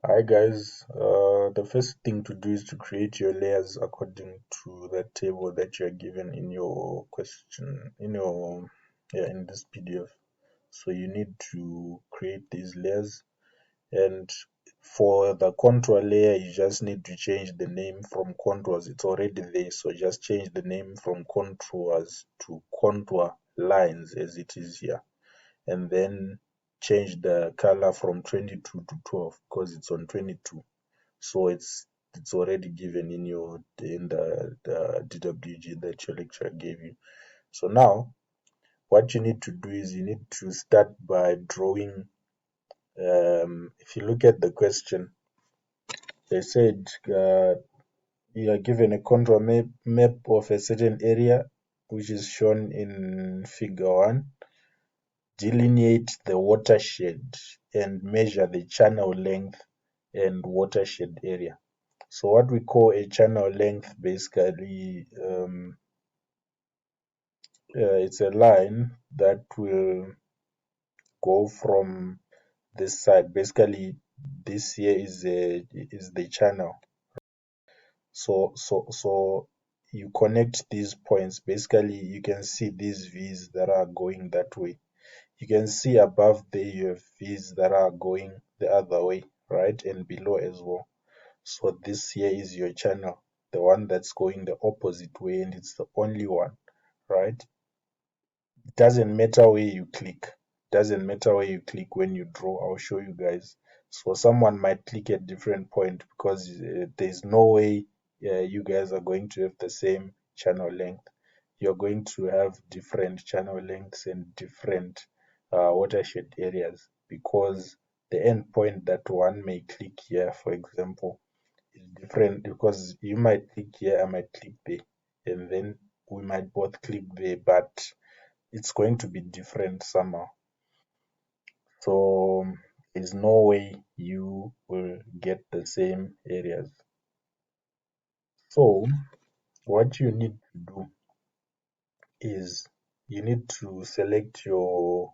Hi guys, the first thing to do is to create your layers according to the table that you're given in your question, in this PDF. So you need to create these layers, and for the contour layer, you just need to change the name from contours. It's already there, so just change the name from contours to contour lines as it is here, and then change the color from 22 to 12 because it's on 22. So it's already given in the DWG that your lecturer gave you. So now what you need to do is you need to start by drawing. If you look at the question, they said you are given a contour map of a certain area, which is shown in figure 1. Delineate the watershed and measure the channel length and watershed area. So what we call a channel length, basically, it's a line that will go from this side. Basically, this here is the channel. So you connect these points. Basically, you can see these V's that are going that way. You can see above there you have V's that are going the other way, right? And below as well. So this here is your channel, the one that's going the opposite way, and it's the only one, right? It doesn't matter where you click. Doesn't matter where you click when you draw. I'll show you guys. So someone might click at different point because there's no way you guys are going to have the same channel length. You're going to have different channel lengths and different watershed areas because the end point that one may click here, for example, is different because you might click here, I might click there, and then we might both click there, but it's going to be different somehow. So there's no way you will get the same areas. So what you need to do is you need to select your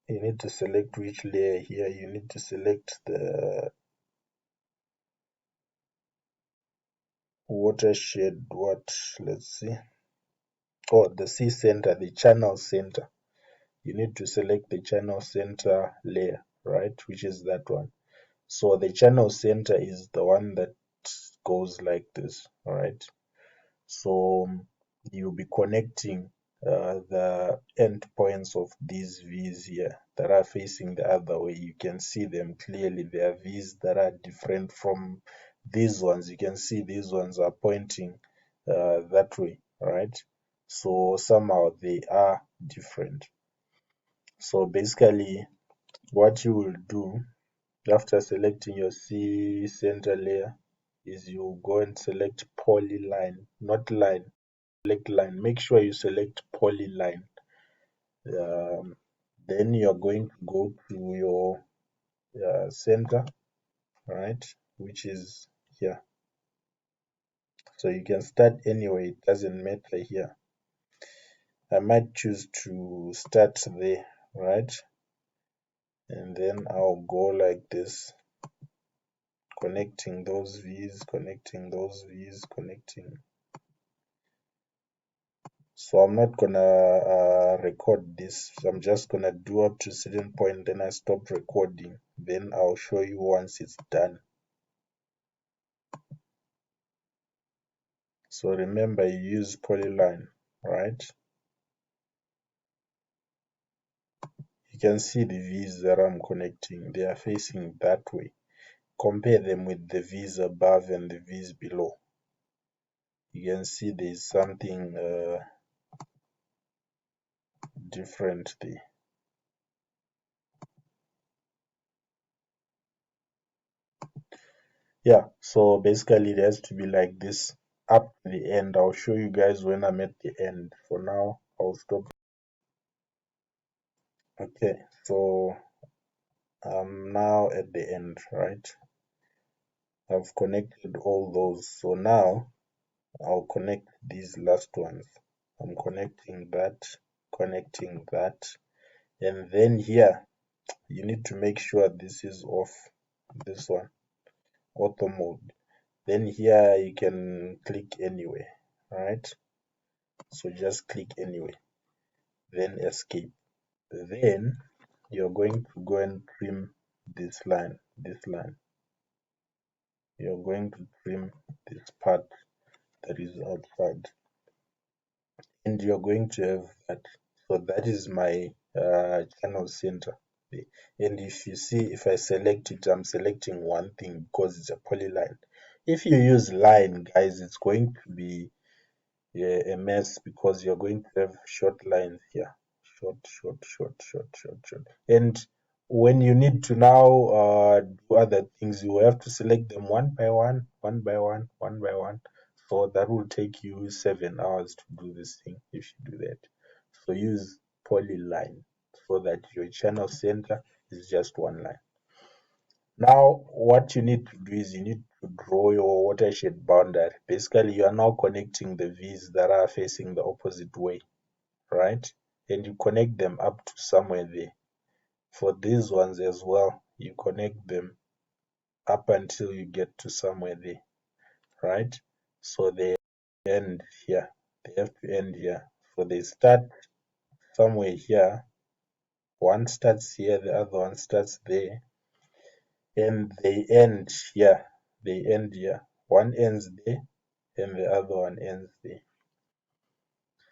you need to select which layer here. You need to select the watershed. Let's see. Oh, the C center, the channel center. You need to select the channel center layer, right? Which is that one. So the channel center is the one that goes like this, all right? So you'll be connecting the endpoints of these V's here that are facing the other way. You can see them clearly. There are V's that are different from these ones. You can see these ones are pointing that way, right? So somehow they are different. So basically, what you will do after selecting your C center layer is you go and select polyline, not line, select line. Make sure you select polyline. Um, then you're going to go to your center, right, which is here. So you can start anyway, it doesn't matter here. I might choose to start there, right? And then I'll go like this, connecting those V's, connecting those V's, connecting. So I'm not gonna record this. I'm just gonna do up to a certain point, then I stop recording. Then I'll show you once it's done. So remember, you use polyline, right? You can see the V's that I'm connecting. They are facing that way. Compare them with the V's above and the V's below. You can see there's something different there. Yeah, so basically it has to be like this up to the end. I'll show you guys when I'm at the end. For now, I'll stop. Okay, so I'm now at the end, right? I've connected all those. So now I'll connect these last ones. I'm connecting that, and then here. you need to make sure this is off, this one, auto mode. Then here you can click anywhere, right? So just click anywhere, then escape. Then you're going to go and trim this line, you're going to trim this part that is outside, and you're going to have that. So that is my channel center. And if you see, if I select it, I'm selecting one thing because it's a polyline. If you use line, guys, it's going to be a mess because you're going to have short lines here. Short. And when you need to now do other things, you have to select them one by one, one by one, one by one. So that will take you 7 hours to do this thing if you do that. So use polyline so that your channel center is just one line. Now, what you need to do is you need to draw your watershed boundary. Basically, you are now connecting the V's that are facing the opposite way, right? And you connect them up to somewhere there. For these ones as well, you connect them up until you get to somewhere there, right? So they end here. They have to end here. So they start somewhere here. One starts here, the other one starts there, and they end here. They end here. One ends there, and the other one ends there.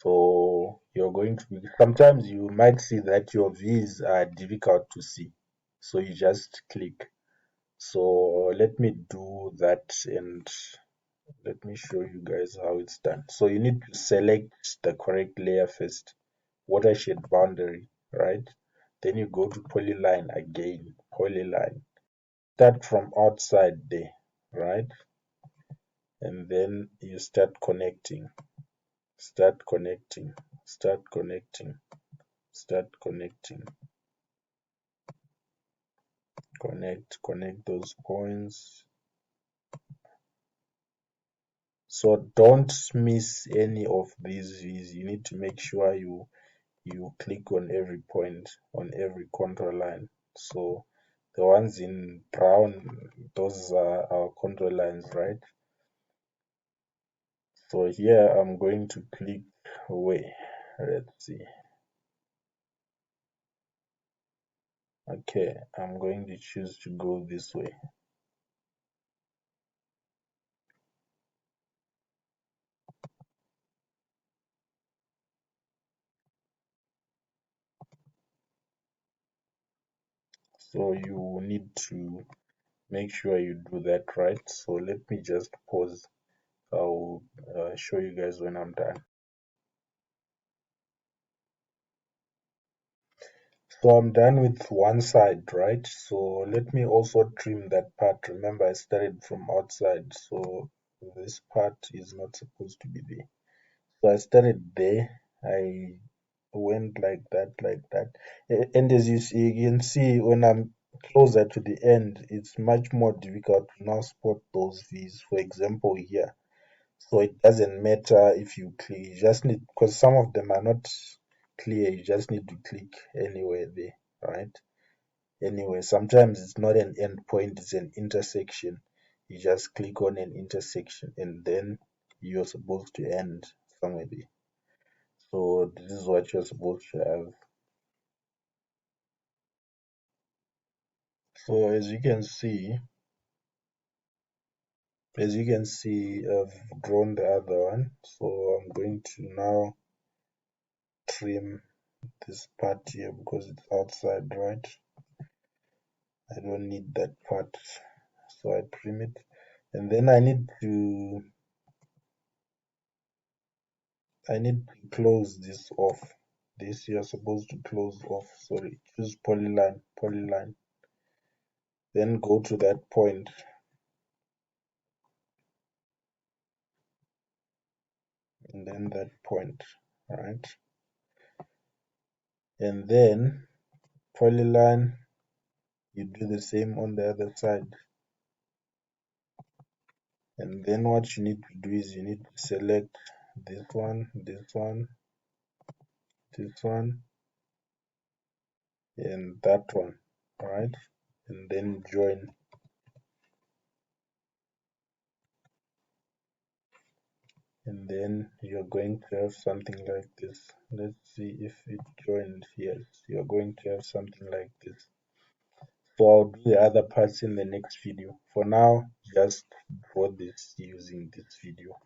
So you're going to be, sometimes you might see that your V's are difficult to see. So you just click. So let me do that and let me show you guys how it's done. So you need to select the correct layer first, watershed boundary, right? Then you go to polyline again, polyline. Start from outside there, right? And then you start connecting, start connecting, start connecting, start connecting, connect those points. So don't miss any of these V's. You need to make sure you click on every point, on every control line. So the ones in brown, those are our control lines, right? So here I'm going to click away. Let's see. Okay, I'm going to choose to go this way. So you need to make sure you do that right. So let me just pause. I'll show you guys when I'm done. So I'm done with one side, right? So let me also trim that part. Remember, I started from outside, so this part is not supposed to be there. So I started there. I went like that, like that. And as you see, you can see when I'm closer to the end, it's much more difficult to now spot those V's. For example, here. So it doesn't matter if you click, you just need, because some of them are not clear, you just need to click anywhere there, right? Anyway, sometimes it's not an endpoint, it's an intersection. You just click on an intersection and then you're supposed to end somewhere there. So this is what you're supposed to have. So as you can see, I've drawn the other one. So I'm going to now trim this part here because it's outside, right? I don't need that part. So I trim it. And then I need to close this off. This you're supposed to close off. Sorry, choose polyline, polyline. Then go to that point. And then that point, right? And then polyline, you do the same on the other side. And then what you need to do is you need to select this one, this one, this one, and that one. right? And then join, and then you're going to have something like this. Let's see if it joined. Yes, you're going to have something like this. So I'll do the other parts in the next video. For now, just draw this using this video.